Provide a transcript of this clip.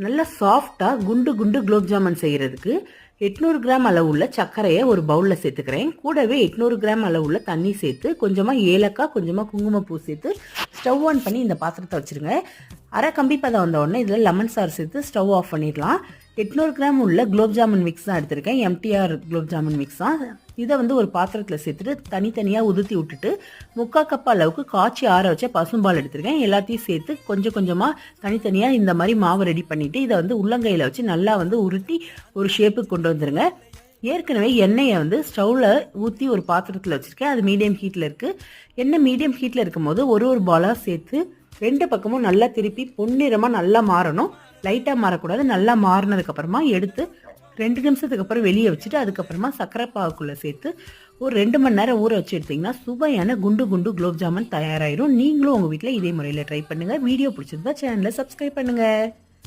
நல்ல சாஃப்டா குண்டு குண்டு குலோப் ஜாமுன் செய்யறதுக்கு 800 கிராம் அளவுள்ள சர்க்கரையை ஒரு பவுலில் சேர்த்துக்கிறேன். கூடவே 800 கிராம் அளவுள்ள தண்ணி சேர்த்து கொஞ்சமாக ஏலக்காய் கொஞ்சமாக குங்குமப்பூ சேர்த்து ஸ்டவ் ஆன் பண்ணி இந்த பாத்திரத்தை வச்சுருங்க. அரை கம்பி பதம் வந்த உடனே இதில் லெமன் சார் சேர்த்து ஸ்டவ் ஆஃப் பண்ணிடலாம். 800 கிராம் உள்ள குலோப் ஜாமுன் மிக்ஸ் தான் எடுத்திருக்கேன். எம்டிஆர் குலோப் ஜாமுன் மிக்ஸ் தான். இதை ஒரு பாத்திரத்தில் சேர்த்துட்டு தனித்தனியாக உதுத்தி விட்டுட்டு 3/4 கப் அளவுக்கு காய்ச்சி ஆற வச்ச பசும்பால் எடுத்திருக்கேன். எல்லாத்தையும் சேர்த்து கொஞ்சம் கொஞ்சமாக தனித்தனியாக இந்த மாதிரி மாவு ரெடி பண்ணிவிட்டு இதை உள்ளங்கையில் வச்சு நல்லா உருட்டி ஒரு ஷேப்புக்கு கொண்டு வந்துருங்க. ஏற்கனவே எண்ணெயை ஸ்டவ்வில் ஊற்றி ஒரு பாத்திரத்தில் வச்சுருக்கேன். அது மீடியம் ஹீட்டில் இருக்குது. எண்ணெய் மீடியம் ஹீட்டில் இருக்கும் போது ஒரு பாலாக சேர்த்து 2 பக்கமும் நல்லா திருப்பி பொன்னிறமாக நல்லா மாறணும். லைட்டாக மாறக்கூடாது. நல்லா மாறினதுக்கப்புறமா எடுத்து 2 நிமிஷத்துக்கு அப்புறம் வெளியே வச்சுட்டு அதுக்கப்புறமா சர்க்கரை பாகுக்குள்ளே சேர்த்து ஒரு 2 மணி நேரம் ஊற வச்சு எடுத்திங்கன்னா சுவையான குண்டு குண்டு குலோப் ஜாமுன் தயாராகிடும். நீங்களும் உங்கள் வீட்டில் இதே முறையில் ட்ரை பண்ணுங்கள். வீடியோ பிடிச்சிருந்தா சேனலை சப்ஸ்கிரைப் பண்ணுங்கள்.